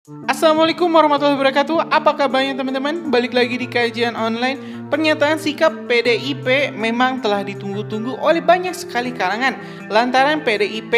Assalamualaikum warahmatullahi wabarakatuh. Apa kabarnya teman-teman? Balik lagi di kajian online. Pernyataan sikap PDIP memang telah ditunggu-tunggu oleh banyak sekali kalangan. Lantaran PDIP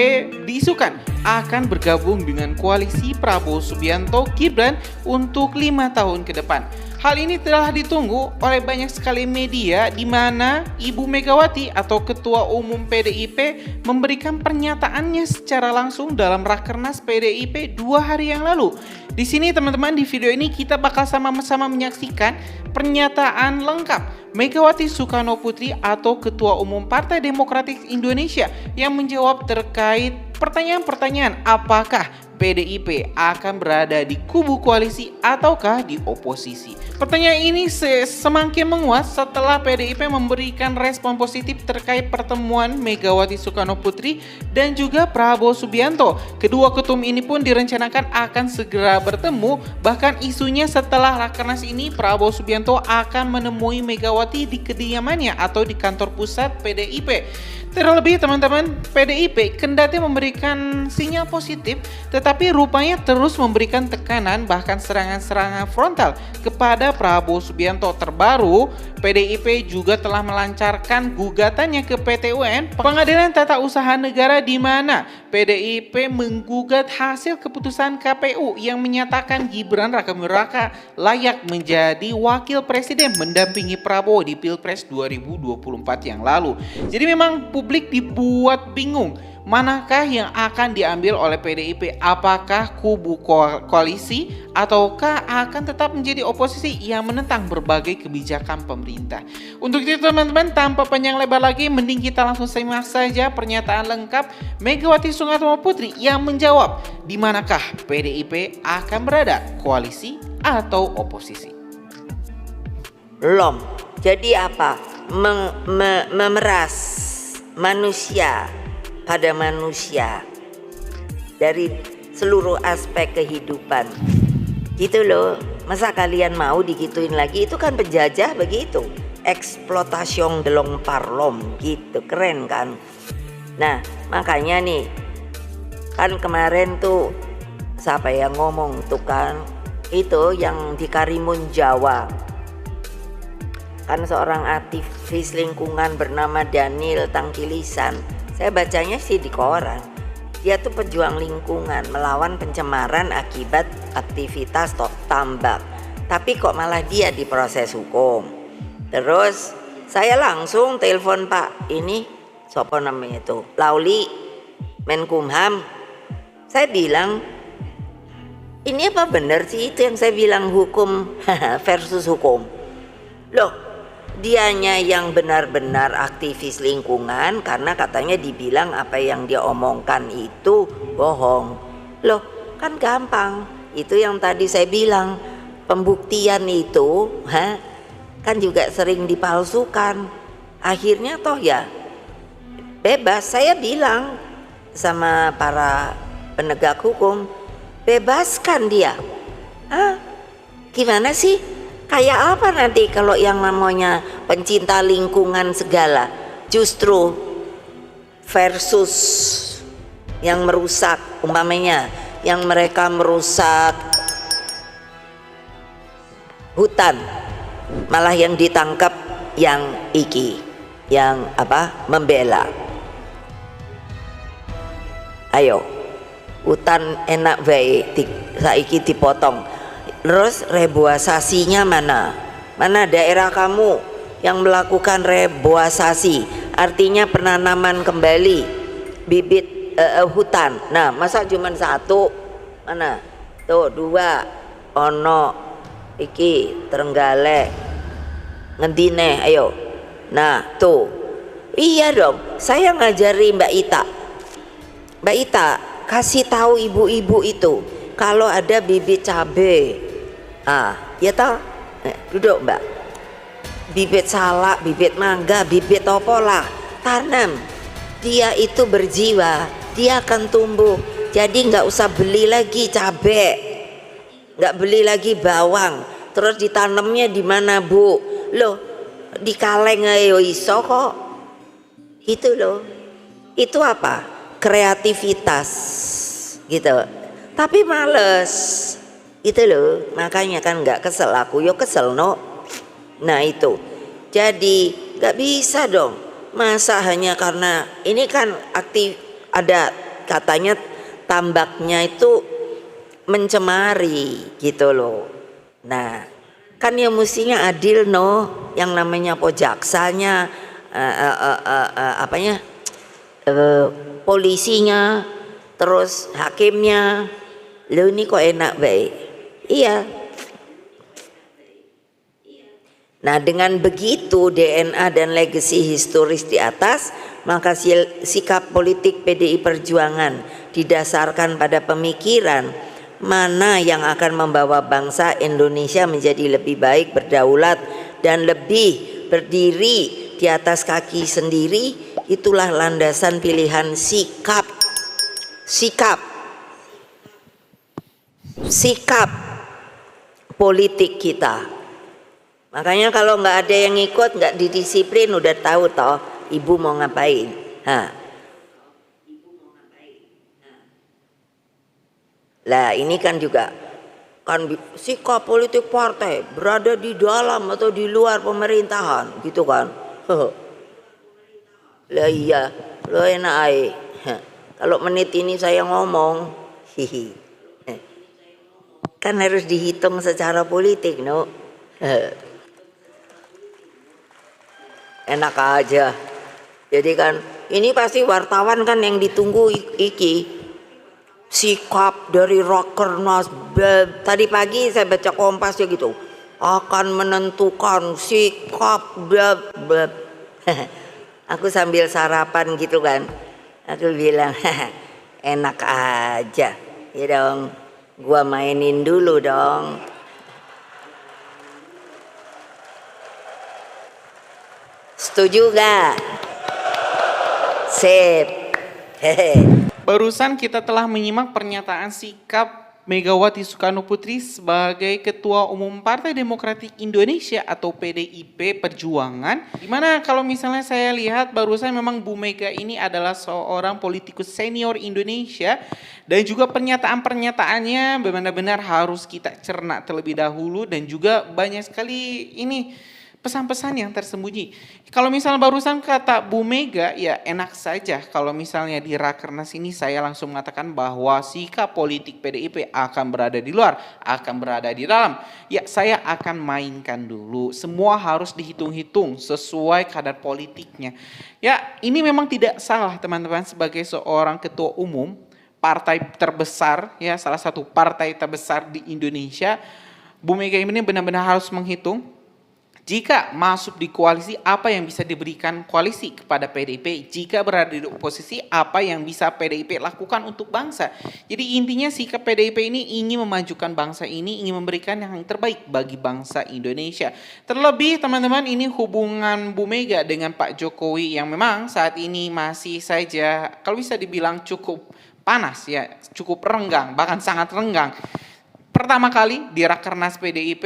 diisukan akan bergabung dengan koalisi Prabowo Subianto Gibran untuk 5 tahun ke depan. Hal ini telah ditunggu oleh banyak sekali media di mana Ibu Megawati atau Ketua Umum PDIP memberikan pernyataannya secara langsung dalam Rakernas PDIP 2 hari yang lalu. Di sini teman-teman, di video ini kita bakal sama-sama menyaksikan pernyataan lengkap Megawati Soekarno Putri atau Ketua Umum Partai Demokratik Indonesia yang menjawab terkait pertanyaan-pertanyaan apakah PDIP akan berada di kubu koalisi ataukah di oposisi. Pertanyaan ini semakin menguat setelah PDIP memberikan respon positif terkait pertemuan Megawati Soekarno Putri dan juga Prabowo Subianto. Kedua ketum ini pun direncanakan akan segera bertemu, bahkan isunya setelah Rakernas ini Prabowo Subianto akan menemui Megawati di kediamannya atau di kantor pusat PDIP. Terlebih teman-teman, PDIP kendati memberikan sinyal positif, tetapi rupanya terus memberikan tekanan bahkan serangan-serangan frontal kepada Prabowo Subianto. Terbaru, PDIP juga telah melancarkan gugatannya ke PT UN, Pengadilan Tata Usaha Negara, di mana PDIP menggugat hasil keputusan KPU yang menyatakan Gibran Rakabuming Raka layak menjadi wakil presiden mendampingi Prabowo di Pilpres 2024 yang lalu. Jadi memang publik dibuat bingung, manakah yang akan diambil oleh PDIP? Apakah kubu koalisi ataukah akan tetap menjadi oposisi yang menentang berbagai kebijakan pemerintah? Untuk itu teman-teman, tanpa panjang lebar lagi, mending kita langsung simak saja pernyataan lengkap Megawati Soekarno Putri yang menjawab di manakah PDIP akan berada, koalisi atau oposisi. Jadi apa? Memeras manusia pada manusia dari seluruh aspek kehidupan gitu loh. Masa kalian mau digituin lagi? Itu kan penjajah begitu, eksploitasi delong parlom gitu, keren kan. Nah makanya nih kan kemarin tuh siapa yang ngomong tuh kan, itu yang di Karimun Jawa kan, seorang aktivis lingkungan bernama Daniel Tangkilisan. Saya bacanya sih di koran. Dia tuh pejuang lingkungan, melawan pencemaran akibat aktivitas tambak. Tapi kok malah dia diproses hukum. Terus saya langsung telepon Pak ini, siapa namanya itu, Lauli, Menkumham. Saya bilang, ini apa benar sih itu yang saya bilang hukum versus hukum? Loh, dianya yang benar-benar aktivis lingkungan karena katanya dibilang apa yang dia omongkan itu bohong. Loh, kan gampang. Itu yang tadi saya bilang, pembuktian itu kan juga sering dipalsukan. Akhirnya toh ya bebas. Saya bilang sama para penegak hukum, bebaskan dia. Gimana sih? Kayak apa nanti kalau yang namanya pencinta lingkungan segala justru versus yang merusak, umpamanya yang mereka merusak hutan, malah yang ditangkap yang yang membela. Ayo, hutan enak baik saiki dipotong. Terus reboisasinya mana? Mana daerah kamu yang melakukan reboisasi? Artinya penanaman kembali bibit hutan. Nah, masa cuma satu? Mana? Tuh 2. Ono iki Trenggalek. Ngendine, ayo. Nah, tuh. Iya dong. Saya ngajari Mbak Ita. Mbak Ita, kasih tahu ibu-ibu itu kalau ada bibit cabai. Ya toh, duduk Mbak. Bibit salak, bibit mangga, bibit opolah, tanam. Dia itu berjiwa, dia akan tumbuh. Jadi nggak usah beli lagi cabai, nggak beli lagi bawang. Terus ditanamnya di mana Bu? Loh, di Kaleng ayo iso kok. Itu loh. Itu apa? Kreativitas gitu. Tapi males. Itu loh, makanya kan nggak kesel aku, yo kesel no. Nah itu, jadi nggak bisa dong. Masa hanya karena ini kan aktif ada katanya tambaknya itu mencemari gitu loh. Nah kan ya mestinya adil no, yang namanya pojaksanya, apanya, polisinya, terus hakimnya. Lo ini kok enak baik. Iya. Nah dengan begitu DNA dan legacy historis di atas, maka sikap politik PDI Perjuangan didasarkan pada pemikiran mana yang akan membawa bangsa Indonesia menjadi lebih baik, berdaulat dan lebih berdiri di atas kaki sendiri. Itulah landasan pilihan sikap politik kita. Makanya kalau nggak ada yang ikut, nggak didisiplin, udah tahu toh ibu mau ngapain. Lah ini kan juga kan sikap politik partai berada di dalam atau di luar pemerintahan gitu kan. Lah iya, lo enak aja. Kalau menit ini saya ngomong, kan harus dihitung secara politik no. Enak aja. Jadi kan ini pasti wartawan kan yang ditunggu iki sikap dari Rakernas. Tadi pagi saya baca Kompas ya gitu, akan menentukan sikap aku sambil sarapan gitu kan, aku bilang enak aja ya dong, gua mainin dulu dong. Setuju gak? Sip. Barusan kita telah menyimak pernyataan sikap Megawati Soekarno Putri sebagai Ketua Umum Partai Demokratik Indonesia atau PDIP Perjuangan. Dimana kalau misalnya saya lihat barusan memang Bu Mega ini adalah seorang politikus senior Indonesia. Dan juga pernyataan-pernyataannya benar-benar harus kita cerna terlebih dahulu. Dan juga banyak sekali ini pesan-pesan yang tersembunyi. Kalau misalnya barusan kata Bu Mega, ya enak saja. Kalau misalnya di Rakernas ini saya langsung mengatakan bahwa sikap politik PDIP akan berada di luar, akan berada di dalam. Ya saya akan mainkan dulu. Semua harus dihitung-hitung sesuai kadar politiknya. Ya ini memang tidak salah teman-teman sebagai seorang ketua umum partai terbesar, ya salah satu partai terbesar di Indonesia. Bu Mega ini benar-benar harus menghitung. Jika masuk di koalisi, apa yang bisa diberikan koalisi kepada PDIP? Jika berada di oposisi, apa yang bisa PDIP lakukan untuk bangsa? Jadi intinya sikap PDIP ini ingin memajukan bangsa ini, ingin memberikan yang terbaik bagi bangsa Indonesia. Terlebih teman-teman, ini hubungan Bu Mega dengan Pak Jokowi yang memang saat ini masih saja kalau bisa dibilang cukup panas ya, cukup renggang, bahkan sangat renggang. Pertama kali di Rakernas PDIP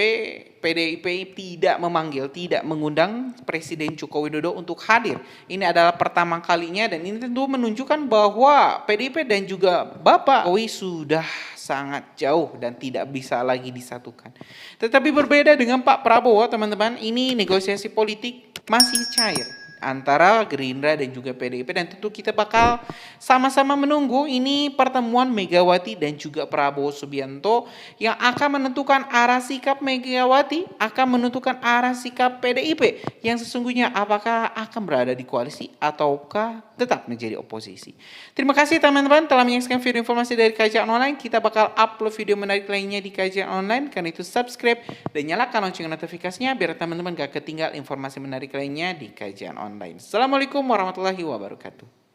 tidak memanggil, tidak mengundang Presiden Joko Widodo untuk hadir. Ini adalah pertama kalinya dan ini tentu menunjukkan bahwa PDIP dan juga Bapak Jokowi sudah sangat jauh dan tidak bisa lagi disatukan. Tetapi berbeda dengan Pak Prabowo teman-teman, ini negosiasi politik masih cair antara Gerindra dan juga PDIP dan tentu kita bakal sama-sama menunggu ini pertemuan Megawati dan juga Prabowo Subianto yang akan menentukan arah sikap Megawati, akan menentukan arah sikap PDIP yang sesungguhnya apakah akan berada di koalisi ataukah tetap menjadi oposisi. Terima kasih teman-teman telah menyaksikan video informasi dari Kajian Online. Kita bakal upload video menarik lainnya di Kajian Online, karena itu subscribe dan nyalakan lonceng notifikasinya biar teman-teman gak ketinggal informasi menarik lainnya di Kajian Online. Assalamualaikum warahmatullahi wabarakatuh.